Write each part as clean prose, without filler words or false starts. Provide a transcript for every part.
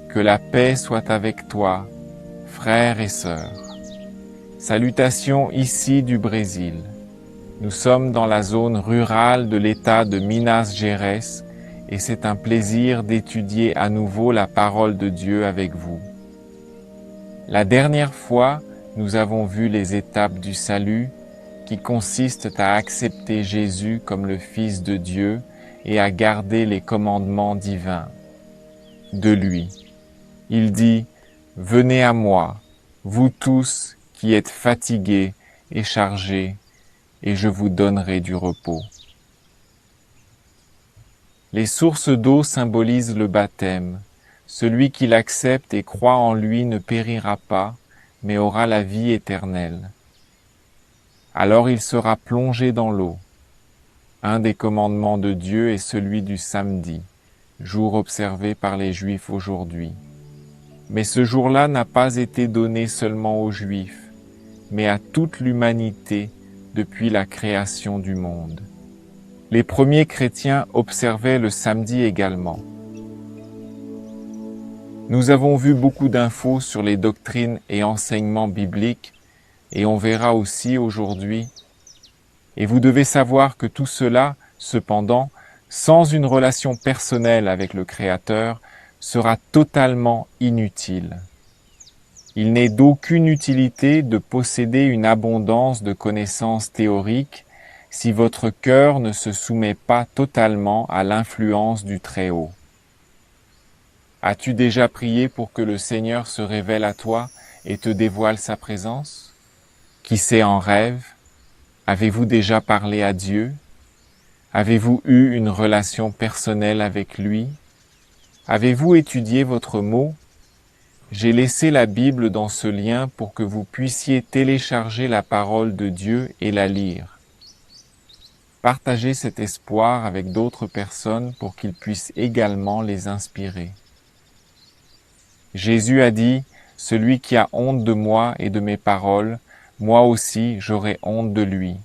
Que la paix soit avec toi, frères et sœurs. Salutations ici du Brésil. Nous sommes dans la zone rurale de l'État de Minas Gerais et c'est un plaisir d'étudier à nouveau la parole de Dieu avec vous. La dernière fois, nous avons vu les étapes du salut qui consistent à accepter Jésus comme le Fils de Dieu et à garder les commandements divins de lui. Il dit « Venez à moi, vous tous qui êtes fatigués et chargés, et je vous donnerai du repos. » Les sources d'eau symbolisent le baptême. Celui qui l'accepte et croit en lui ne périra pas, mais aura la vie éternelle. Alors il sera plongé dans l'eau. Un des commandements de Dieu est celui du samedi, jour observé par les Juifs aujourd'hui. Mais ce jour-là n'a pas été donné seulement aux Juifs, mais à toute l'humanité depuis la création du monde. Les premiers chrétiens observaient le samedi également. Nous avons vu beaucoup d'infos sur les doctrines et enseignements bibliques et on verra aussi aujourd'hui. Et vous devez savoir que tout cela, cependant, sans une relation personnelle avec le Créateur, sera totalement inutile. Il n'est d'aucune utilité de posséder une abondance de connaissances théoriques si votre cœur ne se soumet pas totalement à l'influence du Très-Haut. As-tu déjà prié pour que le Seigneur se révèle à toi et te dévoile sa présence? Qui sait en rêve? Avez-vous déjà parlé à Dieu? Avez-vous eu une relation personnelle avec lui? Avez-vous étudié votre mot? J'ai laissé la Bible dans ce lien pour que vous puissiez télécharger la parole de Dieu et la lire. Partagez cet espoir avec d'autres personnes pour qu'ils puissent également les inspirer. Jésus a dit, « Celui qui a honte de moi et de mes paroles, moi aussi j'aurai honte de lui. »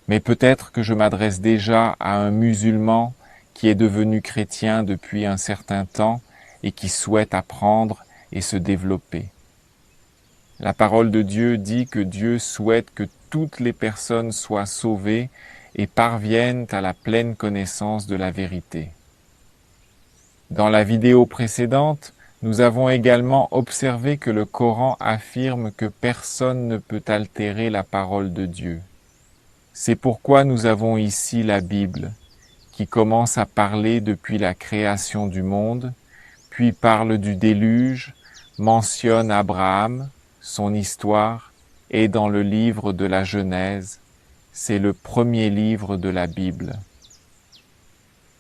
Mais peut-être que je m'adresse déjà à un musulman qui est devenu chrétien depuis un certain temps et qui souhaite apprendre et se développer. La parole de Dieu dit que Dieu souhaite que toutes les personnes soient sauvées et parviennent à la pleine connaissance de la vérité. Dans la vidéo précédente, nous avons également observé que le Coran affirme que personne ne peut altérer la parole de Dieu. C'est pourquoi nous avons ici la Bible, qui commence à parler depuis la création du monde, puis parle du déluge, mentionne Abraham, son histoire, et dans le livre de la Genèse, c'est le premier livre de la Bible.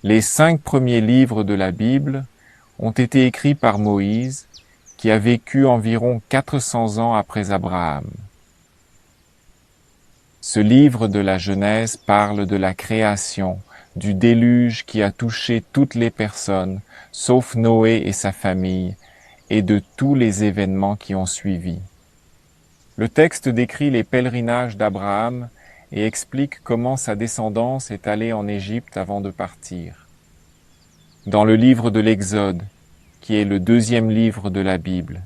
Les 5 premiers livres de la Bible ont été écrits par Moïse, qui a vécu environ 400 ans après Abraham. Ce livre de la Genèse parle de la création, du déluge qui a touché toutes les personnes, sauf Noé et sa famille, et de tous les événements qui ont suivi. Le texte décrit les pèlerinages d'Abraham et explique comment sa descendance est allée en Égypte avant de partir. Dans le livre de l'Exode, qui est le 2e livre de la Bible,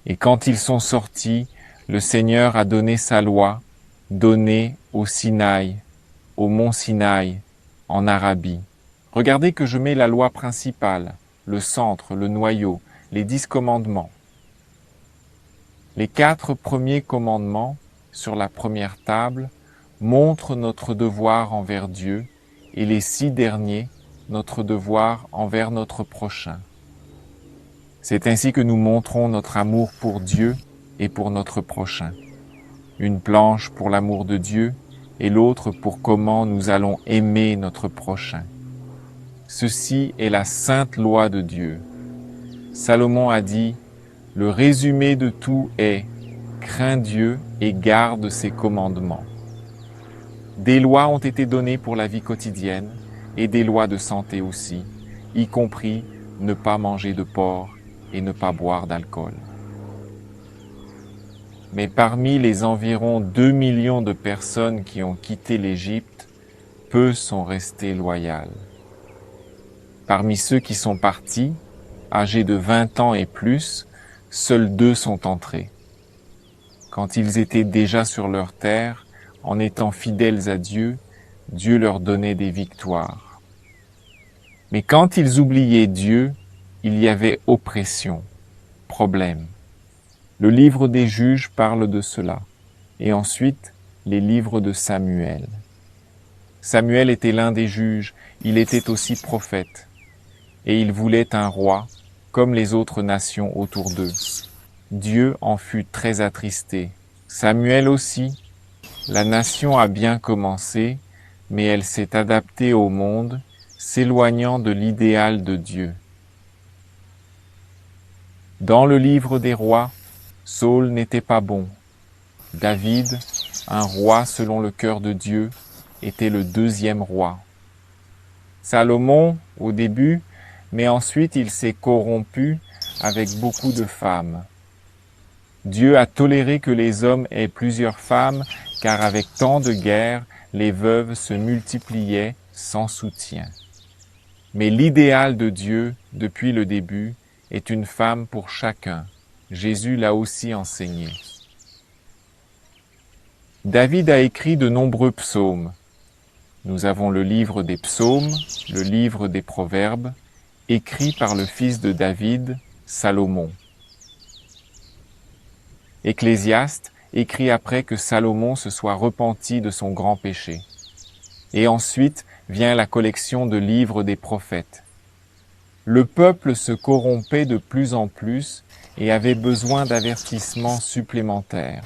et quand ils sont sortis, le Seigneur a donné sa loi, donnée au Sinaï, au mont Sinaï, en Arabie. Regardez que je mets la loi principale, le centre, le noyau, les 10 commandements. Les 4 premiers commandements, sur la première table, montrent notre devoir envers Dieu et les 6 derniers, notre devoir envers notre prochain. C'est ainsi que nous montrons notre amour pour Dieu et pour notre prochain. Une planche pour l'amour de Dieu et l'autre pour comment nous allons aimer notre prochain. Ceci est la sainte loi de Dieu. Salomon a dit, « Le résumé de tout est « Crains Dieu et garde ses commandements ». Des lois ont été données pour la vie quotidienne et des lois de santé aussi, y compris ne pas manger de porc et ne pas boire d'alcool. Mais parmi les environ 2 millions de personnes qui ont quitté l'Égypte, peu sont restées loyales. Parmi ceux qui sont partis, âgés de 20 ans et plus, seuls 2 sont entrés. Quand ils étaient déjà sur leur terre, en étant fidèles à Dieu, Dieu leur donnait des victoires. Mais quand ils oubliaient Dieu, il y avait oppression, problème. Le livre des juges parle de cela, et ensuite les livres de Samuel. Samuel était l'un des juges, il était aussi prophète, et il voulait un roi, comme les autres nations autour d'eux. Dieu en fut très attristé. Samuel aussi. La nation a bien commencé, mais elle s'est adaptée au monde, s'éloignant de l'idéal de Dieu. Dans le livre des rois, Saül n'était pas bon. David, un roi selon le cœur de Dieu, était le 2e roi. Salomon, au début, mais ensuite il s'est corrompu avec beaucoup de femmes. Dieu a toléré que les hommes aient plusieurs femmes, car avec tant de guerres, les veuves se multipliaient sans soutien. Mais l'idéal de Dieu, depuis le début, est une femme pour chacun. Jésus l'a aussi enseigné. David a écrit de nombreux psaumes. Nous avons le livre des psaumes, le livre des proverbes, écrit par le fils de David, Salomon. Ecclésiaste écrit après que Salomon se soit repenti de son grand péché. Et ensuite vient la collection de livres des prophètes. Le peuple se corrompait de plus en plus et avait besoin d'avertissements supplémentaires.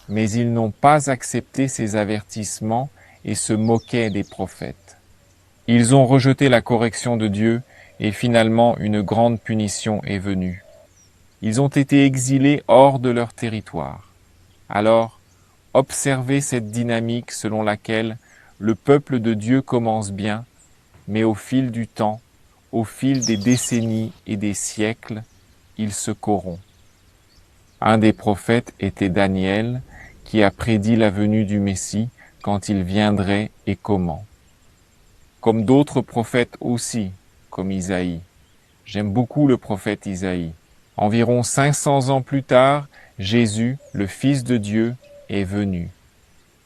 Mais ils n'ont pas accepté ces avertissements et se moquaient des prophètes. Ils ont rejeté la correction de Dieu et finalement une grande punition est venue. Ils ont été exilés hors de leur territoire. Alors, observez cette dynamique selon laquelle le peuple de Dieu commence bien, mais au fil du temps, au fil des décennies et des siècles, il se corrompt. Un des prophètes était Daniel, qui a prédit la venue du Messie, quand il viendrait et comment. Comme d'autres prophètes aussi, comme Isaïe. J'aime beaucoup le prophète Isaïe. Environ 500 ans plus tard, Jésus, le Fils de Dieu, est venu.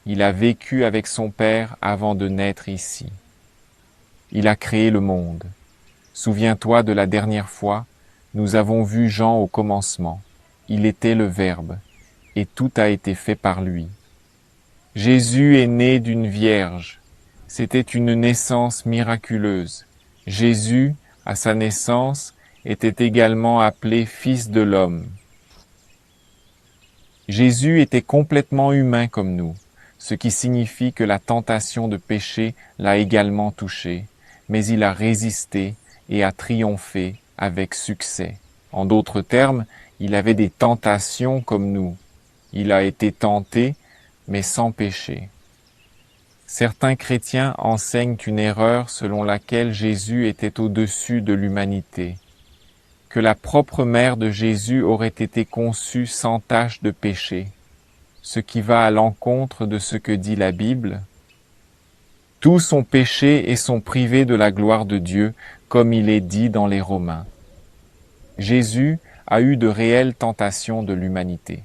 Il a vécu avec son Père avant de naître ici. Il a créé le monde. Souviens-toi de la dernière fois, nous avons vu Jean au commencement. Il était le Verbe, et tout a été fait par lui. Jésus est né d'une vierge. C'était une naissance miraculeuse. Jésus, à sa naissance, était également appelé Fils de l'homme. Jésus était complètement humain comme nous, ce qui signifie que la tentation de péché l'a également touché, mais il a résisté et a triomphé avec succès. En d'autres termes, il avait des tentations comme nous. Il a été tenté, mais sans péché. Certains chrétiens enseignent une erreur selon laquelle Jésus était au-dessus de l'humanité, que la propre mère de Jésus aurait été conçue sans tache de péché, ce qui va à l'encontre de ce que dit la Bible. Tous ont péché et sont privés de la gloire de Dieu, comme il est dit dans les Romains. Jésus a eu de réelles tentations de l'humanité.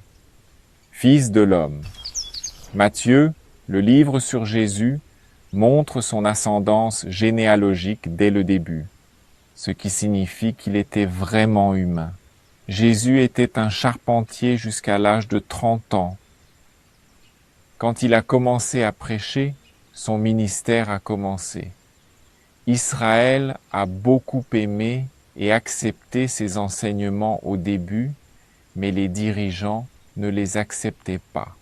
Fils de l'homme. Matthieu, le livre sur Jésus, montre son ascendance généalogique dès le début, ce qui signifie qu'il était vraiment humain. Jésus était un charpentier jusqu'à l'âge de 30 ans. Quand il a commencé à prêcher, son ministère a commencé. Israël a beaucoup aimé et accepté ses enseignements au début, mais les dirigeants ne les acceptaient pas.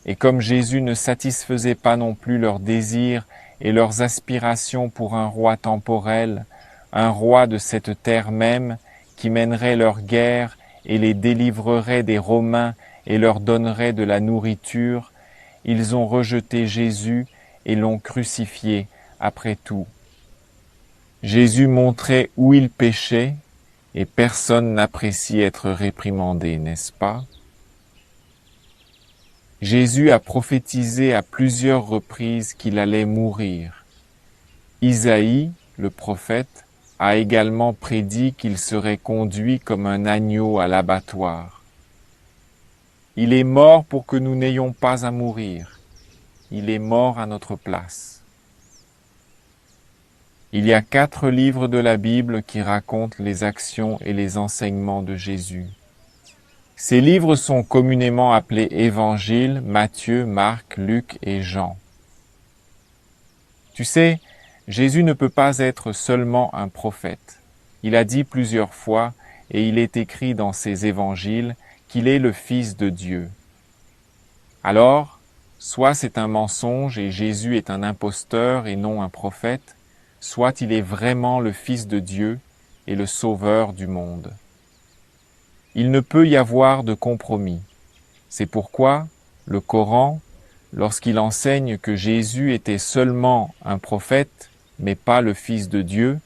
Et comme Jésus ne satisfaisait pas non plus leurs désirs et leurs aspirations pour un roi temporel, un roi de cette terre même qui mènerait leur guerre et les délivrerait des Romains et leur donnerait de la nourriture, ils ont rejeté Jésus et l'ont crucifié après tout. Jésus montrait où il péchait et personne n'apprécie être réprimandé, n'est-ce pas? Jésus a prophétisé à plusieurs reprises qu'il allait mourir. Isaïe, le prophète, a également prédit qu'il serait conduit comme un agneau à l'abattoir. Il est mort pour que nous n'ayons pas à mourir. Il est mort à notre place. Il y a 4 livres de la Bible qui racontent les actions et les enseignements de Jésus. Ces livres sont communément appelés Évangiles, Matthieu, Marc, Luc et Jean. Tu sais, Jésus ne peut pas être seulement un prophète. Il a dit plusieurs fois, et il est écrit dans ses évangiles, qu'il est le Fils de Dieu. Alors, soit c'est un mensonge et Jésus est un imposteur et non un prophète, soit il est vraiment le Fils de Dieu et le Sauveur du monde. Il ne peut y avoir de compromis. C'est pourquoi le Coran, lorsqu'il enseigne que Jésus était seulement un prophète, mais pas le Fils de Dieu,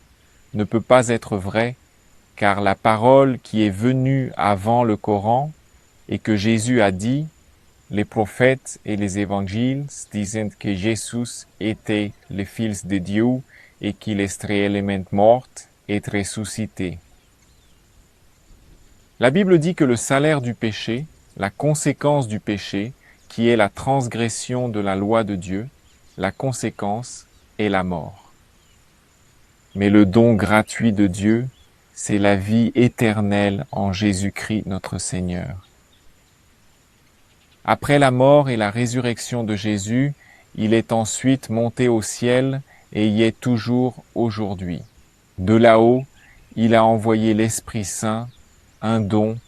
ne peut pas être vrai, car la parole qui est venue avant le Coran et que Jésus a dit, les prophètes et les évangiles disent que Jésus était le Fils de Dieu et qu'il est réellement mort et ressuscité. La Bible dit que le salaire du péché, la conséquence du péché, qui est la transgression de la loi de Dieu, la conséquence est la mort. Mais le don gratuit de Dieu, c'est la vie éternelle en Jésus-Christ notre Seigneur. Après la mort et la résurrection de Jésus, il est ensuite monté au ciel et y est toujours aujourd'hui. De là-haut, il a envoyé l'Esprit Saint, un don,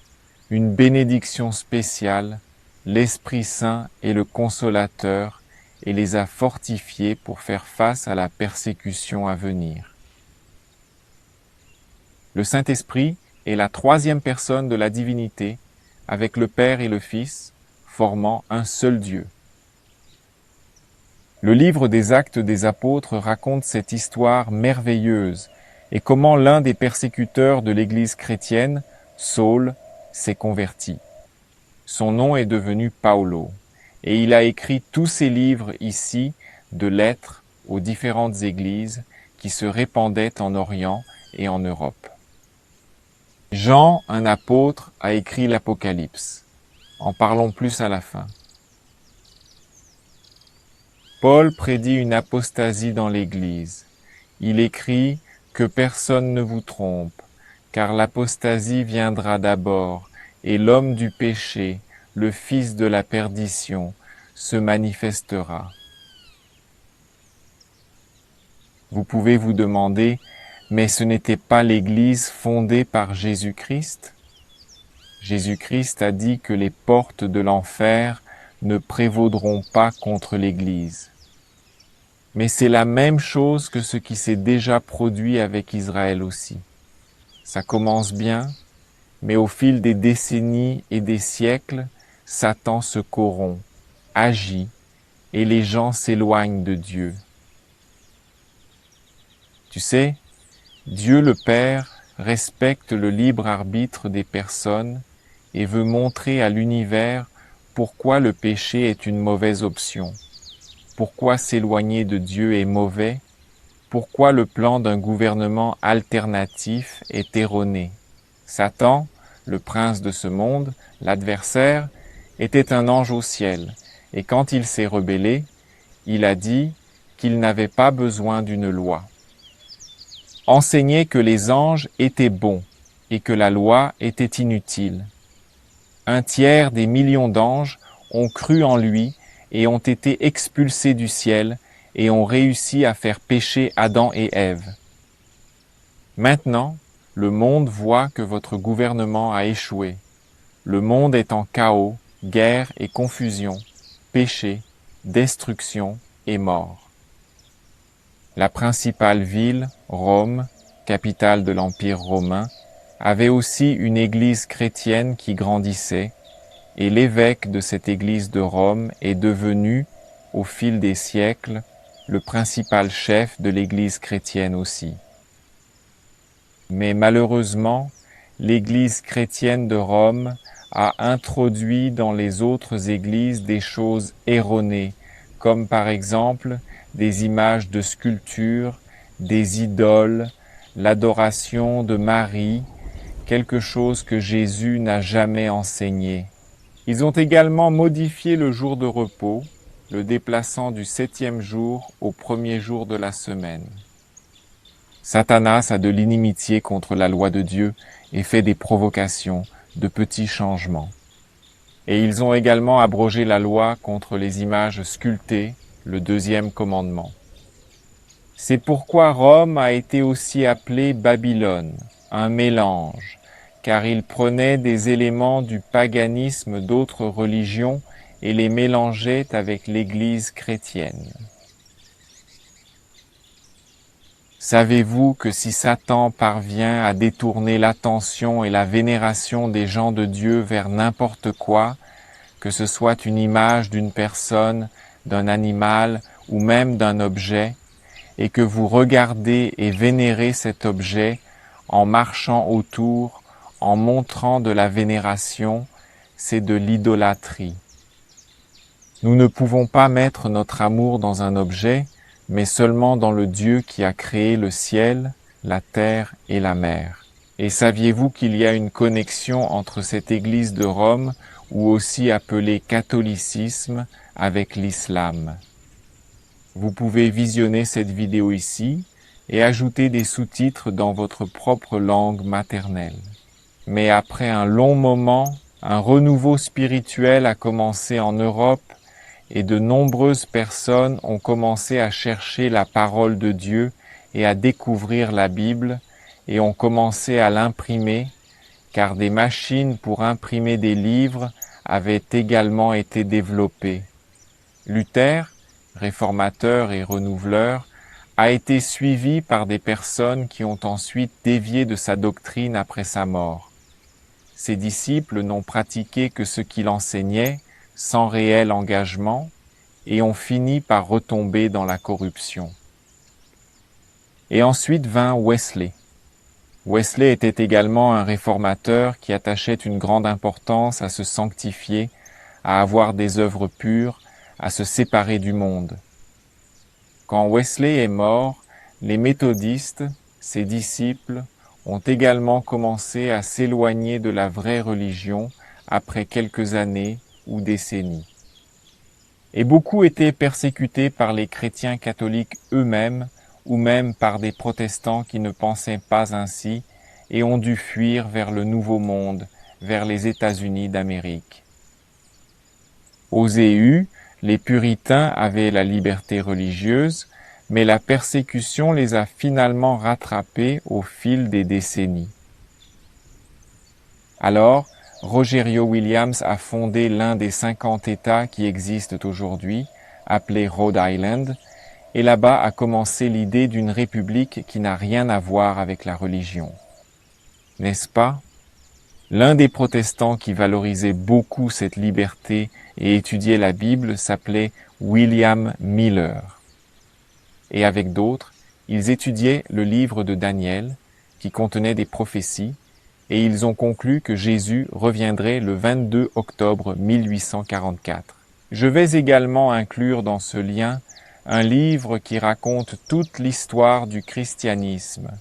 une bénédiction spéciale, l'Esprit Saint est le consolateur et les a fortifiés pour faire face à la persécution à venir. Le Saint-Esprit est la 3e personne de la divinité, avec le Père et le Fils, formant un seul Dieu. Le livre des Actes des Apôtres raconte cette histoire merveilleuse et comment l'un des persécuteurs de l'Église chrétienne, Saul, s'est converti. Son nom est devenu Paulo et il a écrit tous ces livres ici de lettres aux différentes églises qui se répandaient en Orient et en Europe. Jean, un apôtre, a écrit l'Apocalypse. En parlons plus à la fin. Paul prédit une apostasie dans l'Église. Il écrit que personne ne vous trompe, car l'apostasie viendra d'abord, et l'homme du péché, le fils de la perdition, se manifestera. Vous pouvez vous demander, mais ce n'était pas l'Église fondée par Jésus-Christ ? Jésus-Christ a dit que les portes de l'enfer ne prévaudront pas contre l'Église. Mais c'est la même chose que ce qui s'est déjà produit avec Israël aussi. Ça commence bien, mais au fil des décennies et des siècles, Satan se corrompt, agit, et les gens s'éloignent de Dieu. Tu sais, Dieu le Père respecte le libre arbitre des personnes et veut montrer à l'univers pourquoi le péché est une mauvaise option, pourquoi s'éloigner de Dieu est mauvais, pourquoi le plan d'un gouvernement alternatif est erroné. Satan, le prince de ce monde, l'adversaire, était un ange au ciel, et quand il s'est rebellé, il a dit qu'il n'avait pas besoin d'une loi. Enseigner que les anges étaient bons et que la loi était inutile. 1/3 des millions d'anges ont cru en lui et ont été expulsés du ciel et ont réussi à faire pécher Adam et Ève. Maintenant, le monde voit que votre gouvernement a échoué. Le monde est en chaos, guerre et confusion, péché, destruction et mort. La principale ville, Rome, capitale de l'Empire romain, avait aussi une église chrétienne qui grandissait, et l'évêque de cette église de Rome est devenu, au fil des siècles, le principal chef de l'église chrétienne aussi. Mais malheureusement, l'église chrétienne de Rome a introduit dans les autres églises des choses erronées, comme par exemple des images de sculptures, des idoles, l'adoration de Marie, quelque chose que Jésus n'a jamais enseigné. Ils ont également modifié le jour de repos, le déplaçant du 7e jour au 1er jour de la semaine. Satanas a de l'inimitié contre la loi de Dieu et fait des provocations, de petits changements. Et ils ont également abrogé la loi contre les images sculptées, le 2e commandement. C'est pourquoi Rome a été aussi appelée Babylone, un mélange, car il prenait des éléments du paganisme d'autres religions et les mélangeait avec l'Église chrétienne. Savez-vous que si Satan parvient à détourner l'attention et la vénération des gens de Dieu vers n'importe quoi, que ce soit une image d'une personne, d'un animal ou même d'un objet, et que vous regardez et vénérez cet objet en marchant autour, en montrant de la vénération, c'est de l'idolâtrie. Nous ne pouvons pas mettre notre amour dans un objet, mais seulement dans le Dieu qui a créé le ciel, la terre et la mer. Et saviez-vous qu'il y a une connexion entre cette Église de Rome, ou aussi appelée catholicisme, avec l'islam? Vous pouvez visionner cette vidéo ici et ajouter des sous-titres dans votre propre langue maternelle. Mais après un long moment, un renouveau spirituel a commencé en Europe et de nombreuses personnes ont commencé à chercher la parole de Dieu et à découvrir la Bible et ont commencé à l'imprimer, car des machines pour imprimer des livres avaient également été développées. Luther, réformateur et renouveleur, a été suivi par des personnes qui ont ensuite dévié de sa doctrine après sa mort. Ses disciples n'ont pratiqué que ce qu'il enseignait, sans réel engagement, et ont fini par retomber dans la corruption. Et ensuite vint Wesley. Wesley était également un réformateur qui attachait une grande importance à se sanctifier, à avoir des œuvres pures, à se séparer du monde. Quand Wesley est mort, les méthodistes, ses disciples, ont également commencé à s'éloigner de la vraie religion après quelques années ou décennies. Et beaucoup étaient persécutés par les chrétiens catholiques eux-mêmes ou même par des protestants qui ne pensaient pas ainsi et ont dû fuir vers le Nouveau Monde, vers les États-Unis d'Amérique. Aux EU, les puritains avaient la liberté religieuse, mais la persécution les a finalement rattrapés au fil des décennies. Alors, Rogerio Williams a fondé l'un des 50 États qui existent aujourd'hui, appelé Rhode Island, et là-bas a commencé l'idée d'une république qui n'a rien à voir avec la religion. N'est-ce pas? L'un des protestants qui valorisait beaucoup cette liberté et étudiait la Bible s'appelait William Miller. Et avec d'autres, ils étudiaient le livre de Daniel, qui contenait des prophéties, et ils ont conclu que Jésus reviendrait le 22 octobre 1844. Je vais également inclure dans ce lien un livre qui raconte toute l'histoire du christianisme,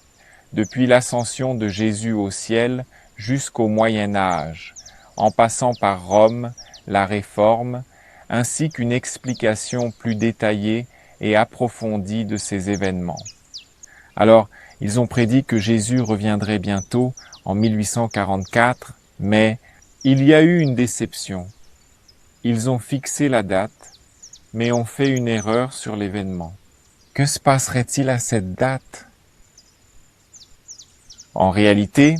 depuis l'ascension de Jésus au ciel jusqu'au Moyen Âge, en passant par Rome, la Réforme, ainsi qu'une explication plus détaillée et approfondie de ces événements. Alors, ils ont prédit que Jésus reviendrait bientôt en 1844, mais il y a eu une déception. Ils ont fixé la date, mais ont fait une erreur sur l'événement. Que se passerait-il à cette date? En réalité,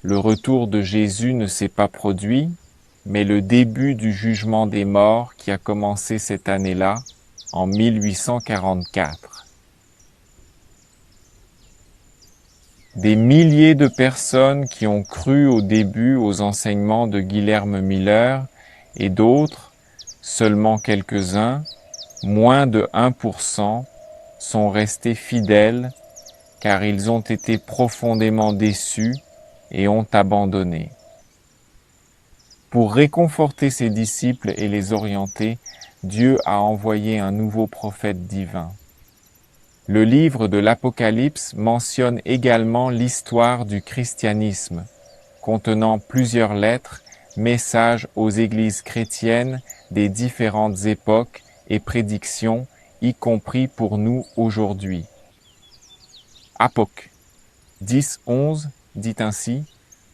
le retour de Jésus ne s'est pas produit, mais le début du jugement des morts qui a commencé cette année-là, en 1844. Des milliers de personnes qui ont cru au début aux enseignements de Guilherme Miller et d'autres, seulement quelques-uns, moins de 1%, sont restés fidèles car ils ont été profondément déçus et ont abandonné. Pour réconforter ses disciples et les orienter, Dieu a envoyé un nouveau prophète divin. Le livre de l'Apocalypse mentionne également l'histoire du christianisme, contenant plusieurs lettres, messages aux églises chrétiennes des différentes époques et prédictions, y compris pour nous aujourd'hui. Apoc 10-11 dit ainsi: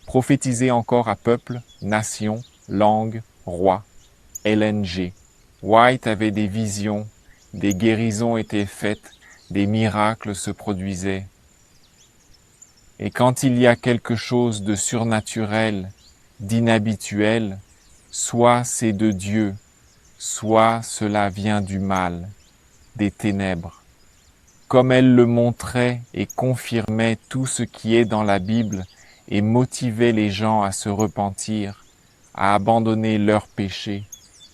prophétisez encore à peuple, nation, langue, roi. Ellen G. White avait des visions, des guérisons étaient faites, des miracles se produisaient. Et quand il y a quelque chose de surnaturel, d'inhabituel, soit c'est de Dieu, soit cela vient du mal, des ténèbres. Comme elle le montrait et confirmait tout ce qui est dans la Bible et motivait les gens à se repentir, à abandonner leurs péchés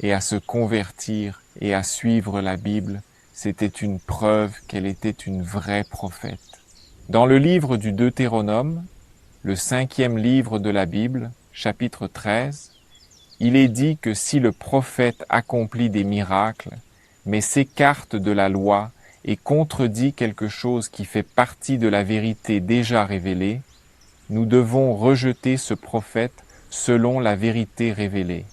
et à se convertir et à suivre la Bible, c'était une preuve qu'elle était une vraie prophète. Dans le livre du Deutéronome, le 5e livre de la Bible, chapitre 13, il est dit que si le prophète accomplit des miracles, mais s'écarte de la loi et contredit quelque chose qui fait partie de la vérité déjà révélée, nous devons rejeter ce prophète selon la vérité révélée.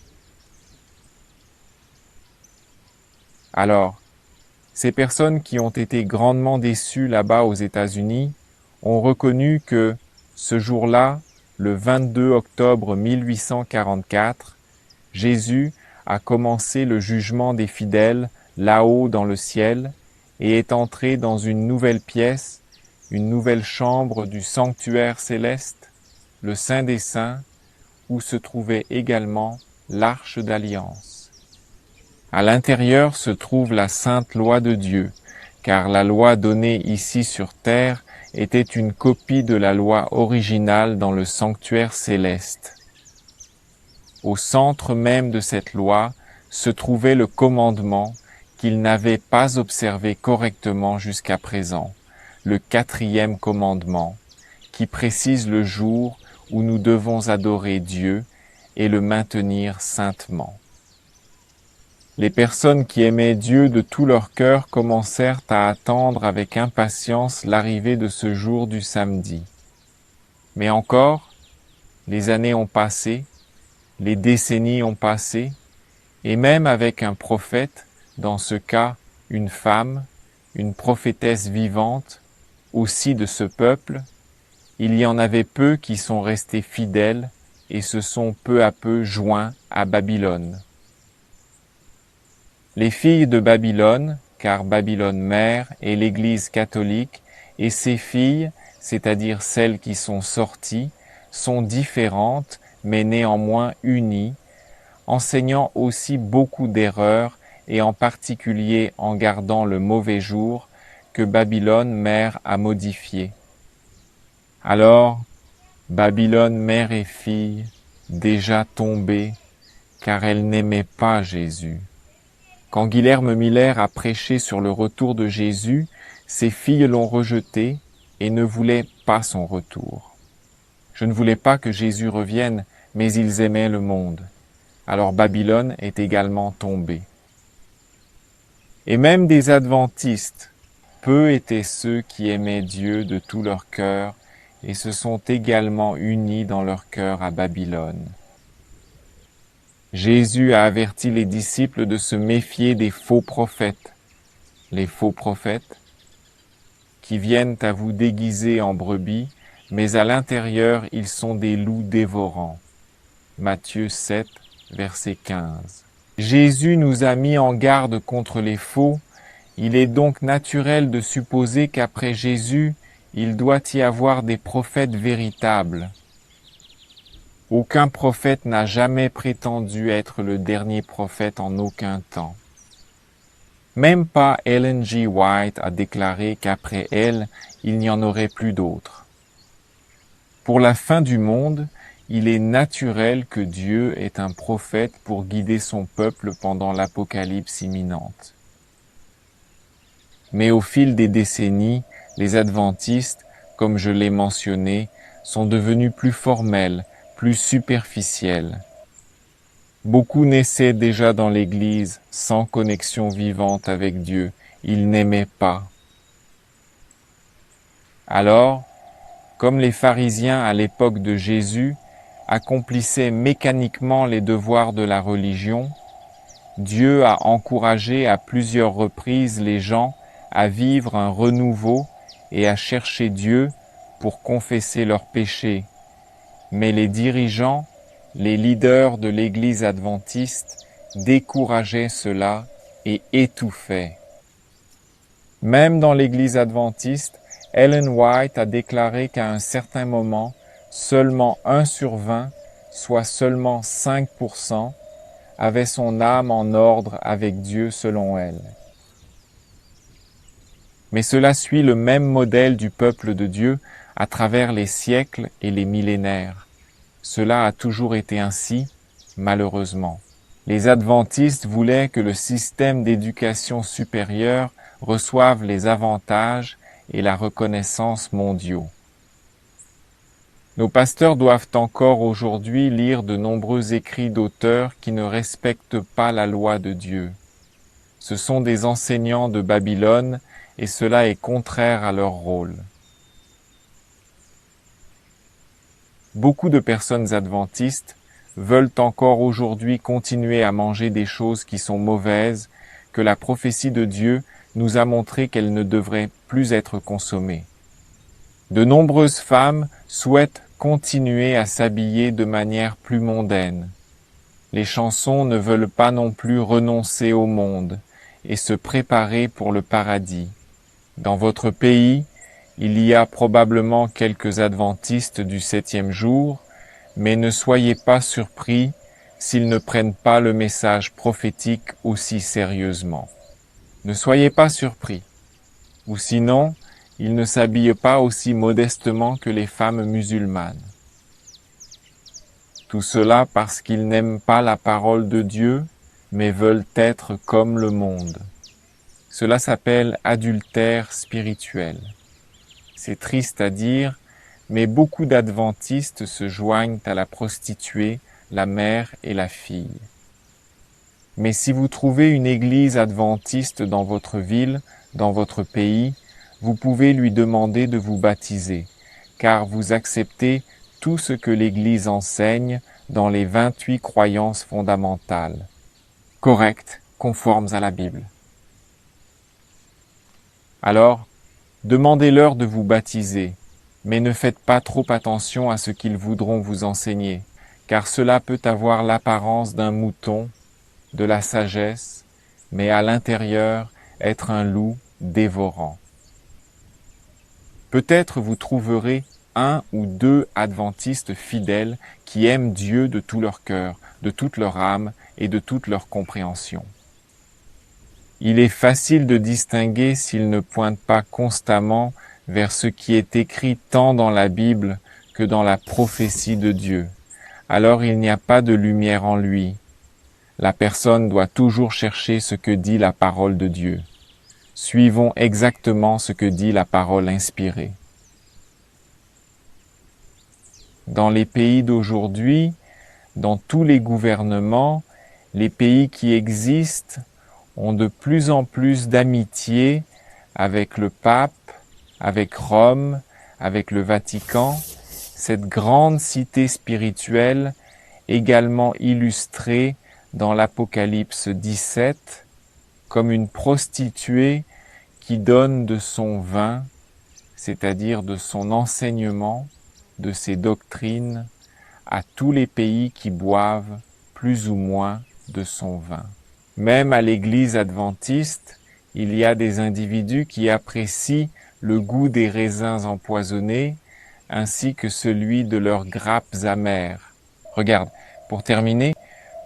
Alors, ces personnes qui ont été grandement déçues là-bas aux États-Unis ont reconnu que ce jour-là, le 22 octobre 1844, Jésus a commencé le jugement des fidèles là-haut dans le ciel et est entré dans une nouvelle pièce, une nouvelle chambre du sanctuaire céleste, le Saint des Saints, où se trouvait également l'Arche d'Alliance. À l'intérieur se trouve la sainte loi de Dieu, car la loi donnée ici sur terre était une copie de la loi originale dans le sanctuaire céleste. Au centre même de cette loi se trouvait le commandement qu'ils n'avaient pas observé correctement jusqu'à présent, le 4e commandement, qui précise le jour où nous devons adorer Dieu et le maintenir saintement. Les personnes qui aimaient Dieu de tout leur cœur commencèrent à attendre avec impatience l'arrivée de ce jour du samedi. Mais encore, les années ont passé, les décennies ont passé, et même avec un prophète, dans ce cas une femme, une prophétesse vivante, aussi de ce peuple, il y en avait peu qui sont restés fidèles et se sont peu à peu joints à Babylone. Les filles de Babylone, car Babylone mère est l'Église catholique, et ses filles, c'est-à-dire celles qui sont sorties, sont différentes mais néanmoins unies, enseignant aussi beaucoup d'erreurs et en particulier en gardant le mauvais jour que Babylone mère a modifié. Alors, Babylone mère et fille, déjà tombées, car elles n'aimaient pas Jésus. Quand Guilherme Miller a prêché sur le retour de Jésus, ses filles l'ont rejeté et ne voulaient pas son retour. Je ne voulais pas que Jésus revienne, mais ils aimaient le monde. Alors Babylone est également tombée. Et même des adventistes, peu étaient ceux qui aimaient Dieu de tout leur cœur et se sont également unis dans leur cœur à Babylone. Jésus a averti les disciples de se méfier des faux prophètes. Les faux prophètes qui viennent à vous déguiser en brebis, mais à l'intérieur ils sont des loups dévorants. Matthieu 7, verset 15. Jésus nous a mis en garde contre les faux. Il est donc naturel de supposer qu'après Jésus, il doit y avoir des prophètes véritables. Aucun prophète n'a jamais prétendu être le dernier prophète en aucun temps. Même pas Ellen G. White a déclaré qu'après elle, il n'y en aurait plus d'autres. Pour la fin du monde, il est naturel que Dieu ait un prophète pour guider son peuple pendant l'apocalypse imminente. Mais au fil des décennies, les adventistes, comme je l'ai mentionné, sont devenus plus formels, plus superficiels. Beaucoup naissaient déjà dans l'Église sans connexion vivante avec Dieu. Ils n'aimaient pas. Alors, comme les pharisiens à l'époque de Jésus accomplissaient mécaniquement les devoirs de la religion, Dieu a encouragé à plusieurs reprises les gens à vivre un renouveau et à chercher Dieu pour confesser leurs péchés. Mais les dirigeants, les leaders de l'Église adventiste décourageaient cela et étouffaient. Même dans l'Église adventiste, Ellen White a déclaré qu'à un certain moment, seulement 1 sur 20, soit seulement 5%, avait son âme en ordre avec Dieu selon elle. Mais cela suit le même modèle du peuple de Dieu à travers les siècles et les millénaires. Cela a toujours été ainsi, malheureusement. Les adventistes voulaient que le système d'éducation supérieure reçoive les avantages et la reconnaissance mondiaux. Nos pasteurs doivent encore aujourd'hui lire de nombreux écrits d'auteurs qui ne respectent pas la loi de Dieu. Ce sont des enseignants de Babylone et cela est contraire à leur rôle. Beaucoup de personnes adventistes veulent encore aujourd'hui continuer à manger des choses qui sont mauvaises, que la prophétie de Dieu nous a montré qu'elles ne devraient plus être consommées. De nombreuses femmes souhaitent continuer à s'habiller de manière plus mondaine. Les chansons ne veulent pas non plus renoncer au monde et se préparer pour le paradis. Dans votre pays, il y a probablement quelques adventistes du 7e jour, mais ne soyez pas surpris s'ils ne prennent pas le message prophétique aussi sérieusement. Ne soyez pas surpris, ou sinon, ils ne s'habillent pas aussi modestement que les femmes musulmanes. Tout cela parce qu'ils n'aiment pas la parole de Dieu, mais veulent être comme le monde. Cela s'appelle adultère spirituel. C'est triste à dire, mais beaucoup d'adventistes se joignent à la prostituée, la mère et la fille. Mais si vous trouvez une église adventiste dans votre ville, dans votre pays, vous pouvez lui demander de vous baptiser, car vous acceptez tout ce que l'Église enseigne dans les 28 croyances fondamentales, correctes, conformes à la Bible. Alors, demandez-leur de vous baptiser, mais ne faites pas trop attention à ce qu'ils voudront vous enseigner, car cela peut avoir l'apparence d'un mouton, de la sagesse, mais à l'intérieur être un loup dévorant. Peut-être vous trouverez 1 ou 2 adventistes fidèles qui aiment Dieu de tout leur cœur, de toute leur âme et de toute leur compréhension. Il est facile de distinguer s'ils ne pointent pas constamment vers ce qui est écrit tant dans la Bible que dans la prophétie de Dieu. Alors il n'y a pas de lumière en lui. La personne doit toujours chercher ce que dit la parole de Dieu. Suivons exactement ce que dit la parole inspirée. Dans les pays d'aujourd'hui, dans tous les gouvernements, les pays qui existent ont de plus en plus d'amitié avec le pape, avec Rome, avec le Vatican, cette grande cité spirituelle également illustrée dans l'Apocalypse 17 comme une prostituée qui donne de son vin, c'est-à-dire de son enseignement, de ses doctrines, à tous les pays qui boivent plus ou moins de son vin. Même à l'Église adventiste, il y a des individus qui apprécient le goût des raisins empoisonnés ainsi que celui de leurs grappes amères. Regarde, pour terminer,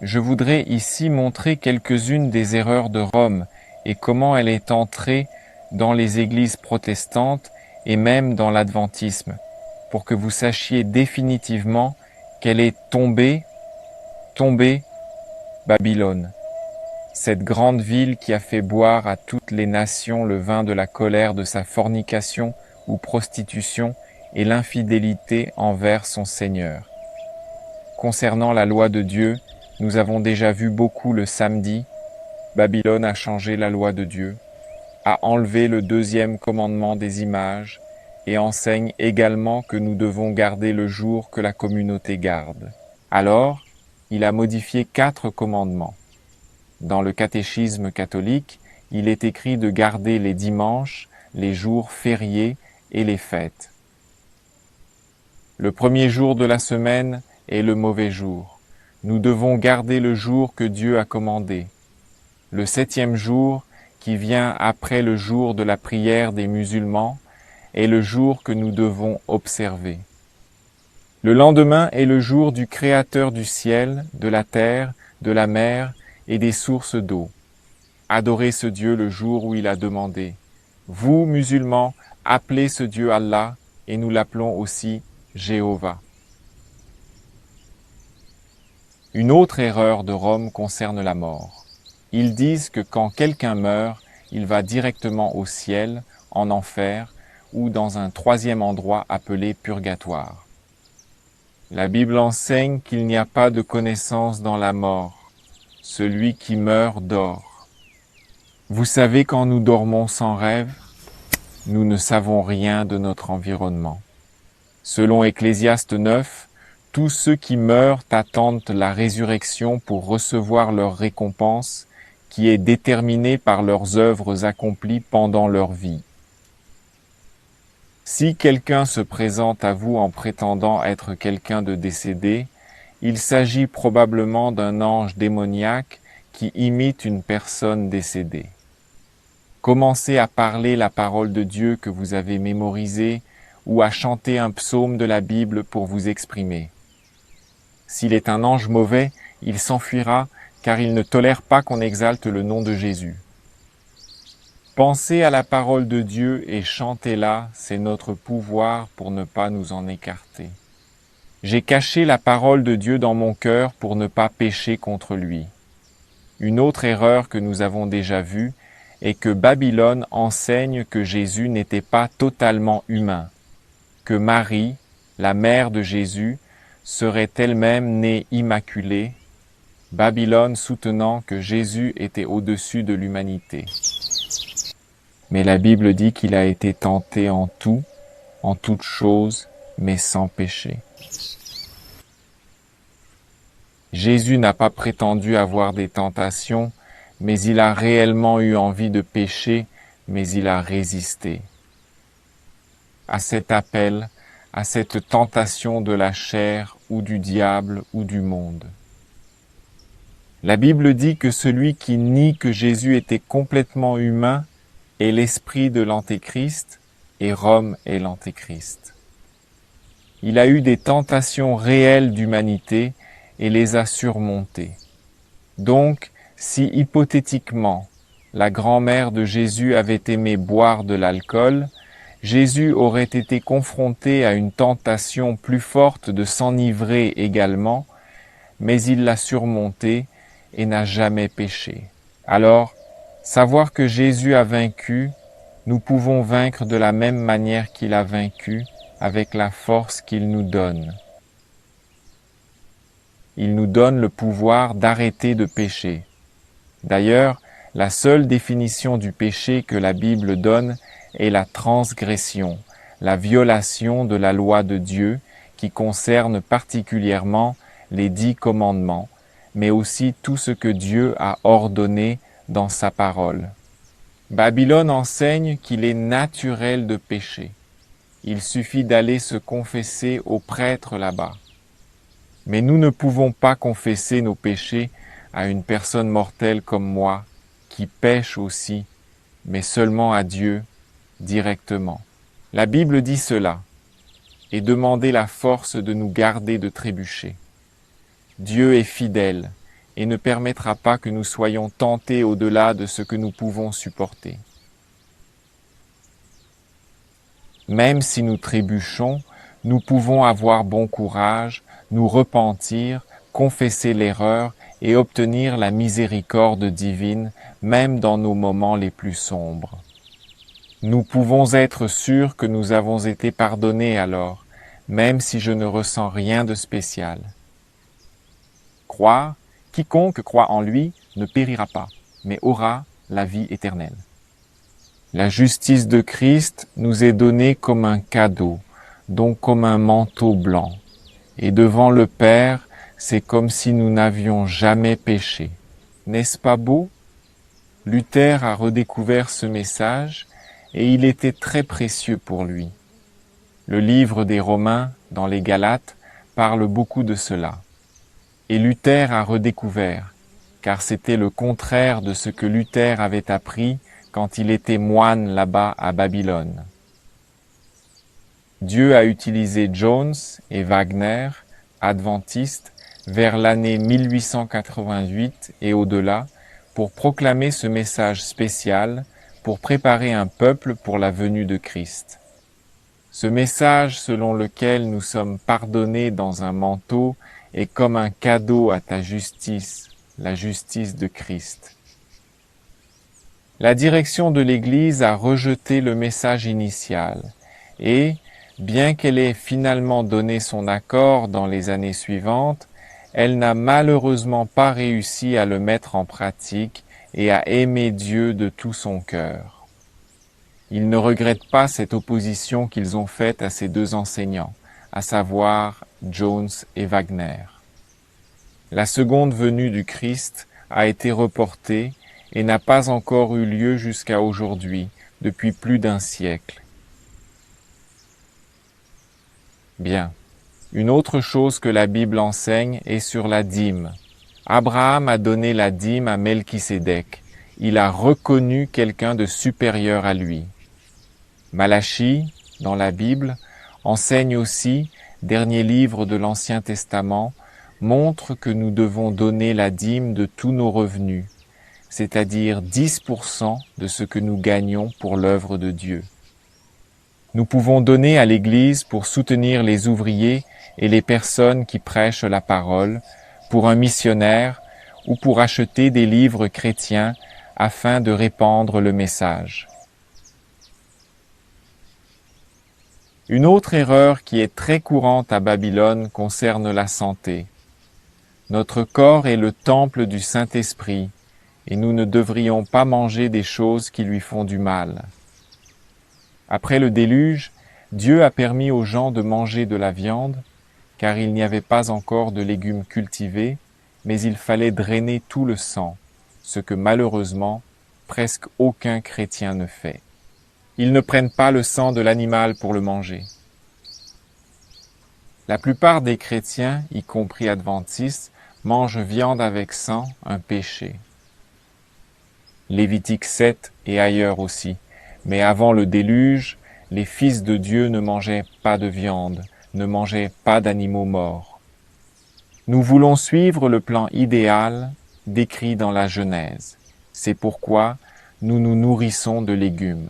je voudrais ici montrer quelques-unes des erreurs de Rome et comment elle est entrée dans les églises protestantes et même dans l'adventisme, pour que vous sachiez définitivement qu'elle est tombée, Babylone, cette grande ville qui a fait boire à toutes les nations le vin de la colère de sa fornication ou prostitution et l'infidélité envers son Seigneur. Concernant la loi de Dieu, nous avons déjà vu beaucoup le samedi. Babylone a changé la loi de Dieu, a enlevé le 2e commandement des images et enseigne également que nous devons garder le jour que la communauté garde. Alors, il a modifié 4 commandements. Dans le catéchisme catholique, il est écrit de garder les dimanches, les jours fériés et les fêtes. Le premier jour de la semaine est le mauvais jour. Nous devons garder le jour que Dieu a commandé. Le 7e jour, qui vient après le jour de la prière des musulmans, est le jour que nous devons observer. Le lendemain est le jour du Créateur du ciel, de la terre, de la mer et des sources d'eau. Adorez ce Dieu le jour où il a demandé. Vous, musulmans, appelez ce Dieu Allah et nous l'appelons aussi Jéhovah. Une autre erreur de Rome concerne la mort. Ils disent que quand quelqu'un meurt, il va directement au ciel, en enfer ou dans un 3e endroit appelé purgatoire. La Bible enseigne qu'il n'y a pas de connaissance dans la mort. Celui qui meurt dort. Vous savez, quand nous dormons sans rêve, nous ne savons rien de notre environnement. Selon Ecclésiaste 9, tous ceux qui meurent attendent la résurrection pour recevoir leur récompense qui est déterminée par leurs œuvres accomplies pendant leur vie. Si quelqu'un se présente à vous en prétendant être quelqu'un de décédé, il s'agit probablement d'un ange démoniaque qui imite une personne décédée. Commencez à parler la parole de Dieu que vous avez mémorisée ou à chanter un psaume de la Bible pour vous exprimer. S'il est un ange mauvais, il s'enfuira car il ne tolère pas qu'on exalte le nom de Jésus. Pensez à la parole de Dieu et chantez-la, c'est notre pouvoir pour ne pas nous en écarter. J'ai caché la parole de Dieu dans mon cœur pour ne pas pécher contre lui. Une autre erreur que nous avons déjà vue est que Babylone enseigne que Jésus n'était pas totalement humain, que Marie, la mère de Jésus, serait elle-même née immaculée, Babylone soutenant que Jésus était au-dessus de l'humanité. Mais la Bible dit qu'il a été tenté en toutes choses, mais sans péché. Jésus n'a pas prétendu avoir des tentations, mais il a réellement eu envie de pécher, mais il a résisté. À cet appel, à cette tentation de la chair ou du diable ou du monde. La Bible dit que celui qui nie que Jésus était complètement humain est l'esprit de l'Antéchrist et Rome est l'Antéchrist. Il a eu des tentations réelles d'humanité et les a surmontées. Donc, si hypothétiquement la grand-mère de Jésus avait aimé boire de l'alcool, Jésus aurait été confronté à une tentation plus forte de s'enivrer également, mais il l'a surmontée et n'a jamais péché. Alors, savoir que Jésus a vaincu, nous pouvons vaincre de la même manière qu'il a vaincu, avec la force qu'il nous donne. Il nous donne le pouvoir d'arrêter de pécher. D'ailleurs, la seule définition du péché que la Bible donne est la transgression, la violation de la loi de Dieu qui concerne particulièrement les 10 commandements, mais aussi tout ce que Dieu a ordonné dans sa parole. Babylone enseigne qu'il est naturel de pécher. Il suffit d'aller se confesser au prêtre là-bas. Mais nous ne pouvons pas confesser nos péchés à une personne mortelle comme moi, qui pêche aussi, mais seulement à Dieu, directement. La Bible dit cela, et demandez la force de nous garder de trébucher. Dieu est fidèle et ne permettra pas que nous soyons tentés au-delà de ce que nous pouvons supporter. Même si nous trébuchons, nous pouvons avoir bon courage, nous repentir, confesser l'erreur et obtenir la miséricorde divine, même dans nos moments les plus sombres. Nous pouvons être sûrs que nous avons été pardonnés alors, même si je ne ressens rien de spécial. Quiconque croit en lui ne périra pas, mais aura la vie éternelle. La justice de Christ nous est donnée comme un cadeau, donc comme un manteau blanc. Et devant le Père, c'est comme si nous n'avions jamais péché. N'est-ce pas beau? Luther a redécouvert ce message et il était très précieux pour lui. Le livre des Romains, dans les Galates, parle beaucoup de cela. Et Luther a redécouvert, car c'était le contraire de ce que Luther avait appris quand il était moine là-bas à Babylone. Dieu a utilisé Jones et Wagner, adventistes, vers l'année 1888 et au-delà, pour proclamer ce message spécial, pour préparer un peuple pour la venue de Christ. Ce message selon lequel nous sommes pardonnés dans un manteau est comme un cadeau à ta justice, la justice de Christ. La direction de l'Église a rejeté le message initial et, bien qu'elle ait finalement donné son accord dans les années suivantes, elle n'a malheureusement pas réussi à le mettre en pratique et à aimer Dieu de tout son cœur. Ils ne regrettent pas cette opposition qu'ils ont faite à ces deux enseignants, à savoir Jones et Wagner. La seconde venue du Christ a été reportée et n'a pas encore eu lieu jusqu'à aujourd'hui, depuis plus d'un siècle. Bien. Une autre chose que la Bible enseigne est sur la dîme. Abraham a donné la dîme à Melchisédek. Il a reconnu quelqu'un de supérieur à lui. Malachie, dans la Bible, enseigne aussi, dernier livre de l'Ancien Testament, montre que nous devons donner la dîme de tous nos revenus, c'est-à-dire 10% de ce que nous gagnons pour l'œuvre de Dieu. Nous pouvons donner à l'Église pour soutenir les ouvriers et les personnes qui prêchent la parole, pour un missionnaire ou pour acheter des livres chrétiens afin de répandre le message. Une autre erreur qui est très courante à Babylone concerne la santé. Notre corps est le temple du Saint-Esprit et nous ne devrions pas manger des choses qui lui font du mal. Après le déluge, Dieu a permis aux gens de manger de la viande, car il n'y avait pas encore de légumes cultivés, mais il fallait drainer tout le sang, ce que malheureusement presque aucun chrétien ne fait. Ils ne prennent pas le sang de l'animal pour le manger. La plupart des chrétiens, y compris adventistes, mangent viande avec sang, un péché. Lévitique 7 et ailleurs aussi. Mais avant le déluge, les fils de Dieu ne mangeaient pas de viande, ne mangeaient pas d'animaux morts. Nous voulons suivre le plan idéal décrit dans la Genèse. C'est pourquoi nous nous nourrissons de légumes.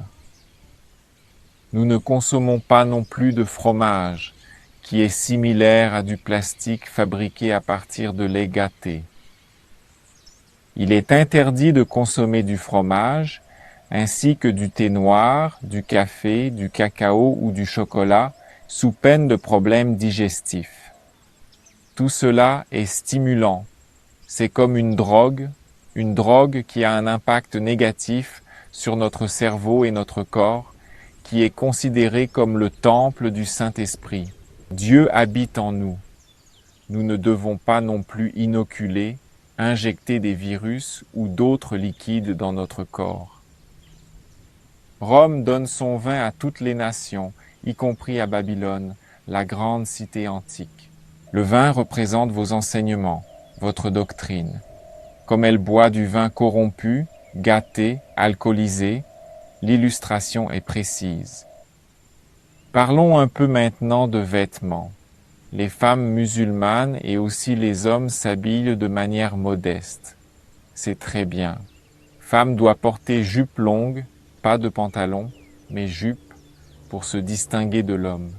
Nous ne consommons pas non plus de fromage, qui est similaire à du plastique fabriqué à partir de lait gâté. Il est interdit de consommer du fromage, ainsi que du thé noir, du café, du cacao ou du chocolat, sous peine de problèmes digestifs. Tout cela est stimulant. C'est comme une drogue qui a un impact négatif sur notre cerveau et notre corps, qui est considéré comme le temple du Saint-Esprit. Dieu habite en nous. Nous ne devons pas non plus inoculer, injecter des virus ou d'autres liquides dans notre corps. Rome donne son vin à toutes les nations, y compris à Babylone, la grande cité antique. Le vin représente vos enseignements, votre doctrine. Comme elle boit du vin corrompu, gâté, alcoolisé, l'illustration est précise. Parlons un peu maintenant de vêtements. Les femmes musulmanes et aussi les hommes s'habillent de manière modeste. C'est très bien. Femme doit porter jupe longue, pas de pantalon, mais jupe, pour se distinguer de l'homme.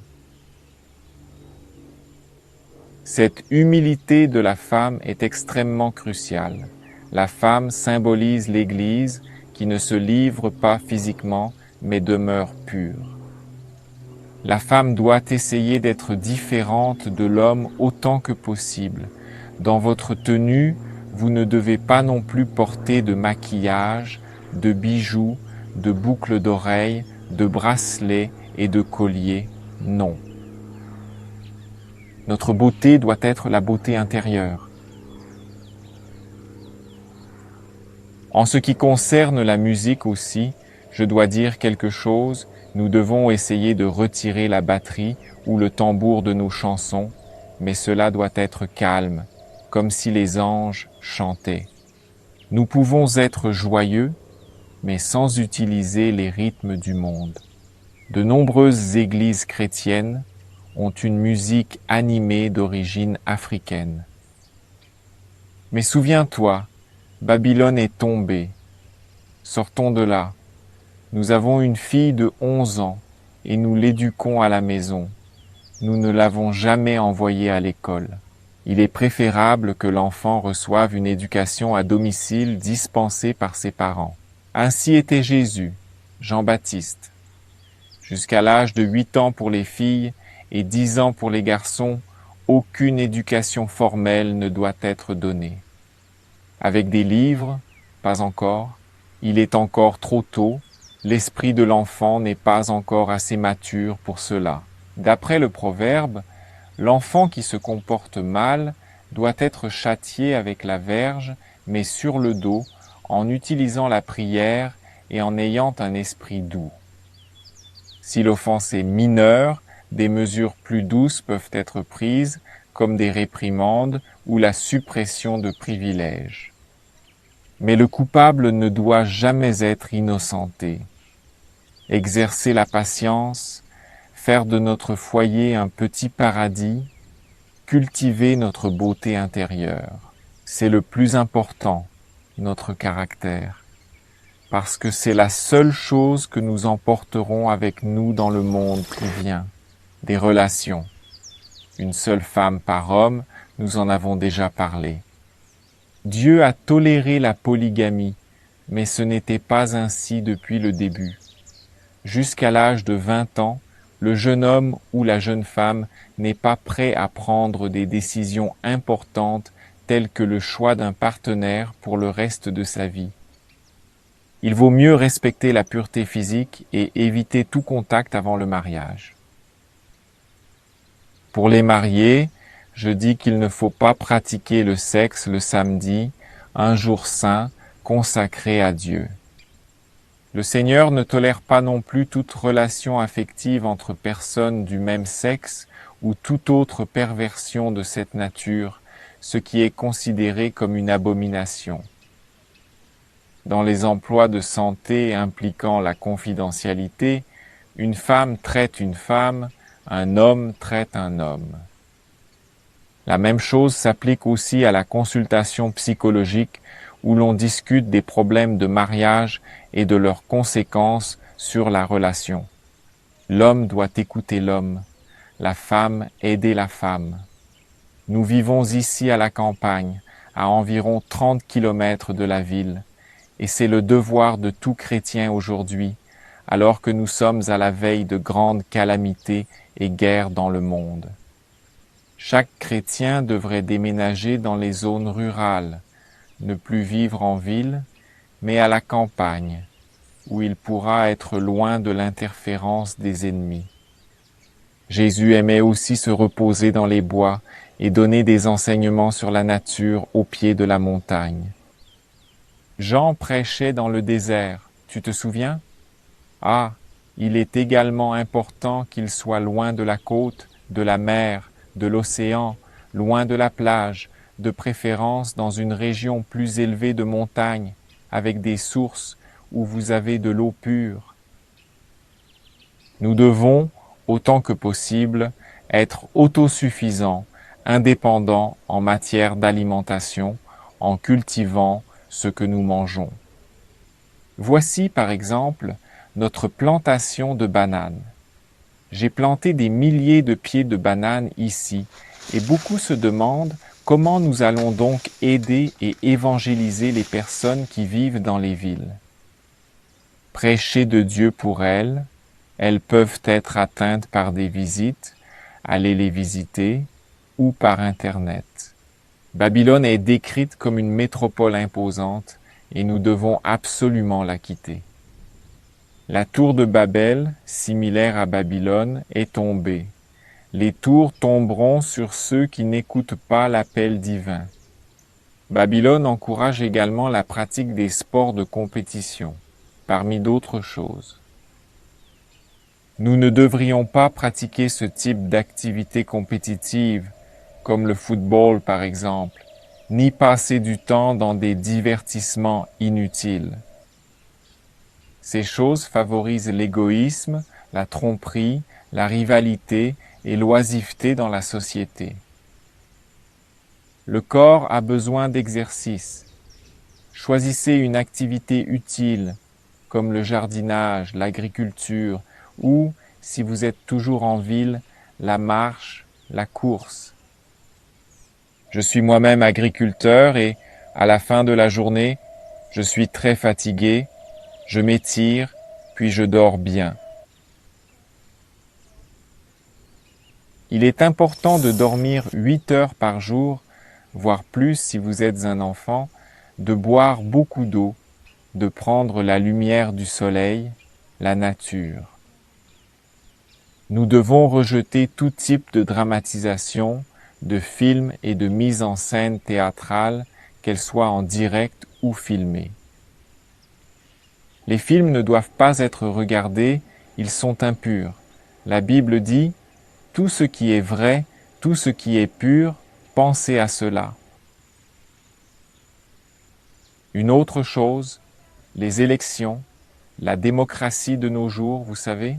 Cette humilité de la femme est extrêmement cruciale. La femme symbolise l'Église qui ne se livre pas physiquement, mais demeure pure. La femme doit essayer d'être différente de l'homme autant que possible. Dans votre tenue, vous ne devez pas non plus porter de maquillage, de bijoux, de boucles d'oreilles, de bracelets et de colliers, non. Notre beauté doit être la beauté intérieure. En ce qui concerne la musique aussi, je dois dire quelque chose, nous devons essayer de retirer la batterie ou le tambour de nos chansons, mais cela doit être calme, comme si les anges chantaient. Nous pouvons être joyeux, mais sans utiliser les rythmes du monde. De nombreuses églises chrétiennes ont une musique animée d'origine africaine. Mais souviens-toi, Babylone est tombée. Sortons de là. Nous avons une fille de 11 ans et nous l'éduquons à la maison. Nous ne l'avons jamais envoyée à l'école. Il est préférable que l'enfant reçoive une éducation à domicile dispensée par ses parents. Ainsi était Jésus, Jean-Baptiste. Jusqu'à l'âge de 8 ans pour les filles et 10 ans pour les garçons, aucune éducation formelle ne doit être donnée. Avec des livres, pas encore, il est encore trop tôt, l'esprit de l'enfant n'est pas encore assez mature pour cela. D'après le proverbe, l'enfant qui se comporte mal doit être châtié avec la verge, mais sur le dos, en utilisant la prière et en ayant un esprit doux. Si l'offense est mineure, des mesures plus douces peuvent être prises, comme des réprimandes ou la suppression de privilèges. Mais le coupable ne doit jamais être innocenté. Exercer la patience, faire de notre foyer un petit paradis, cultiver notre beauté intérieure. C'est le plus important, notre caractère, parce que c'est la seule chose que nous emporterons avec nous dans le monde qui vient, des relations. Une seule femme par homme, nous en avons déjà parlé. Dieu a toléré la polygamie, mais ce n'était pas ainsi depuis le début. Jusqu'à l'âge de 20 ans, le jeune homme ou la jeune femme n'est pas prêt à prendre des décisions importantes telles que le choix d'un partenaire pour le reste de sa vie. Il vaut mieux respecter la pureté physique et éviter tout contact avant le mariage. Pour les mariés, je dis qu'il ne faut pas pratiquer le sexe le samedi, un jour saint consacré à Dieu. Le Seigneur ne tolère pas non plus toute relation affective entre personnes du même sexe ou toute autre perversion de cette nature, ce qui est considéré comme une abomination. Dans les emplois de santé impliquant la confidentialité, une femme traite une femme, un homme traite un homme. La même chose s'applique aussi à la consultation psychologique où l'on discute des problèmes de mariage et de leurs conséquences sur la relation. L'homme doit écouter l'homme, la femme aider la femme. Nous vivons ici à la campagne, à environ 30 kilomètres de la ville, et c'est le devoir de tout chrétien aujourd'hui, alors que nous sommes à la veille de grandes calamités et guerres dans le monde. Chaque chrétien devrait déménager dans les zones rurales, ne plus vivre en ville, mais à la campagne, où il pourra être loin de l'interférence des ennemis. Jésus aimait aussi se reposer dans les bois et donner des enseignements sur la nature au pied de la montagne. Jean prêchait dans le désert, tu te souviens? Ah, il est également important qu'il soit loin de la côte, de la mer, de l'océan, loin de la plage, de préférence dans une région plus élevée de montagne, avec des sources où vous avez de l'eau pure. Nous devons, autant que possible, être autosuffisants, indépendants en matière d'alimentation, en cultivant ce que nous mangeons. Voici, par exemple, notre plantation de bananes. J'ai planté des milliers de pieds de bananes ici, et beaucoup se demandent comment nous allons donc aider et évangéliser les personnes qui vivent dans les villes. Prêcher de Dieu pour elles, elles peuvent être atteintes par des visites, aller les visiter, ou par Internet. Babylone est décrite comme une métropole imposante, et nous devons absolument la quitter. La tour de Babel, similaire à Babylone, est tombée. Les tours tomberont sur ceux qui n'écoutent pas l'appel divin. Babylone encourage également la pratique des sports de compétition, parmi d'autres choses. Nous ne devrions pas pratiquer ce type d'activité compétitive, comme le football par exemple, ni passer du temps dans des divertissements inutiles. Ces choses favorisent l'égoïsme, la tromperie, la rivalité et l'oisiveté dans la société. Le corps a besoin d'exercice. Choisissez une activité utile, comme le jardinage, l'agriculture, ou, si vous êtes toujours en ville, la marche, la course. Je suis moi-même agriculteur et, à la fin de la journée, je suis très fatigué, je m'étire, puis je dors bien. Il est important de dormir 8 heures par jour, voire plus si vous êtes un enfant, de boire beaucoup d'eau, de prendre la lumière du soleil, la nature. Nous devons rejeter tout type de dramatisation, de film et de mise en scène théâtrale, qu'elle soit en direct ou filmée. Les films ne doivent pas être regardés, ils sont impurs. La Bible dit « Tout ce qui est vrai, tout ce qui est pur, pensez à cela ». Une autre chose, les élections, la démocratie de nos jours, vous savez,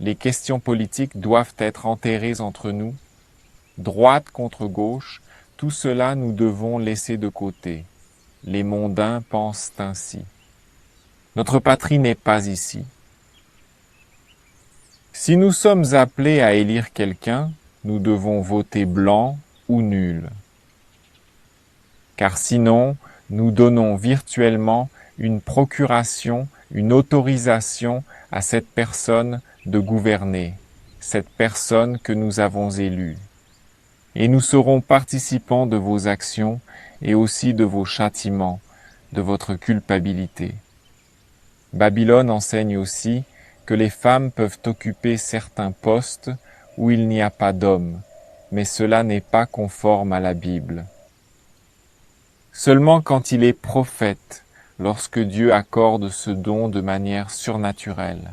les questions politiques doivent être enterrées entre nous, droite contre gauche, tout cela nous devons laisser de côté. Les mondains pensent ainsi. Notre patrie n'est pas ici. Si nous sommes appelés à élire quelqu'un, nous devons voter blanc ou nul. Car sinon, nous donnons virtuellement une procuration, une autorisation à cette personne de gouverner, cette personne que nous avons élue. Et nous serons participants de vos actions et aussi de vos châtiments, de votre culpabilité. Babylone enseigne aussi que les femmes peuvent occuper certains postes où il n'y a pas d'hommes, mais cela n'est pas conforme à la Bible. Seulement quand il est prophète, lorsque Dieu accorde ce don de manière surnaturelle.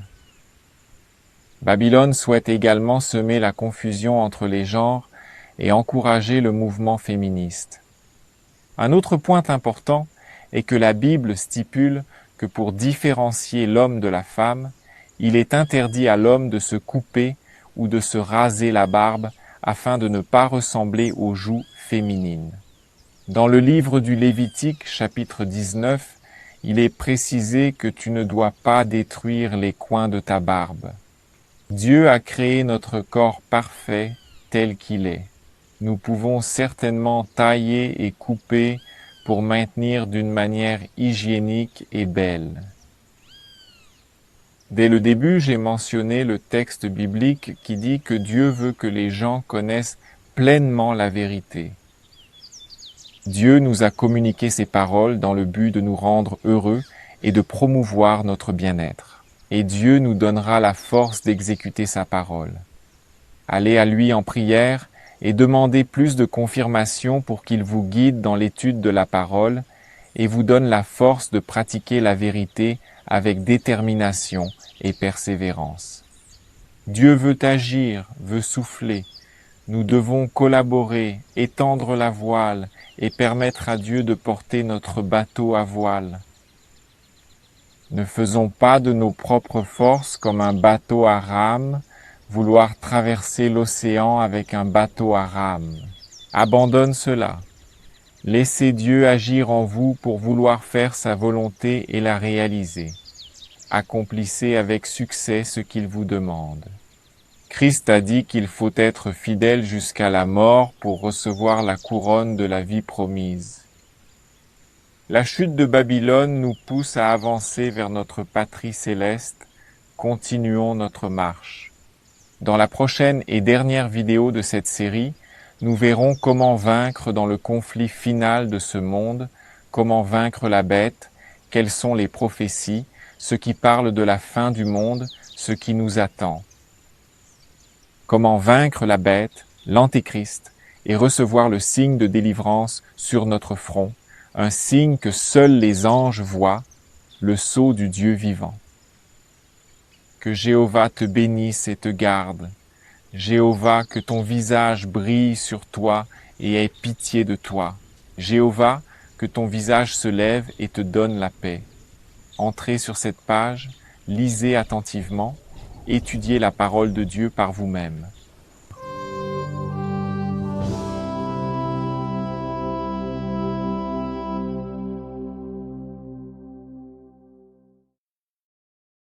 Babylone souhaite également semer la confusion entre les genres et encourager le mouvement féministe. Un autre point important est que la Bible stipule que pour différencier l'homme de la femme, il est interdit à l'homme de se couper ou de se raser la barbe afin de ne pas ressembler aux joues féminines. Dans le livre du Lévitique, chapitre 19, il est précisé que tu ne dois pas détruire les coins de ta barbe. Dieu a créé notre corps parfait tel qu'il est. Nous pouvons certainement tailler et couper pour maintenir d'une manière hygiénique et belle. Dès le début, j'ai mentionné le texte biblique qui dit que Dieu veut que les gens connaissent pleinement la vérité. Dieu nous a communiqué ses paroles dans le but de nous rendre heureux et de promouvoir notre bien-être. Et Dieu nous donnera la force d'exécuter sa parole. Allez à lui en prière et demandez plus de confirmation pour qu'il vous guide dans l'étude de la parole et vous donne la force de pratiquer la vérité avec détermination et persévérance. Dieu veut agir, veut souffler. Nous devons collaborer, étendre la voile et permettre à Dieu de porter notre bateau à voile. Ne faisons pas de nos propres forces comme un bateau à rame, vouloir traverser l'océan avec un bateau à rame. Abandonne cela. Laissez Dieu agir en vous pour vouloir faire sa volonté et la réaliser. Accomplissez avec succès ce qu'il vous demande. Christ a dit qu'il faut être fidèle jusqu'à la mort pour recevoir la couronne de la vie promise. La chute de Babylone nous pousse à avancer vers notre patrie céleste. Continuons notre marche. Dans la prochaine et dernière vidéo de cette série, nous verrons comment vaincre dans le conflit final de ce monde, comment vaincre la bête, quelles sont les prophéties, ce qui parle de la fin du monde, ce qui nous attend. Comment vaincre la bête, l'antéchrist, et recevoir le signe de délivrance sur notre front, un signe que seuls les anges voient, le sceau du Dieu vivant. Que Jéhovah te bénisse et te garde. Jéhovah, que ton visage brille sur toi et ait pitié de toi. Jéhovah, que ton visage se lève et te donne la paix. Entrez sur cette page, lisez attentivement, étudiez la parole de Dieu par vous-même.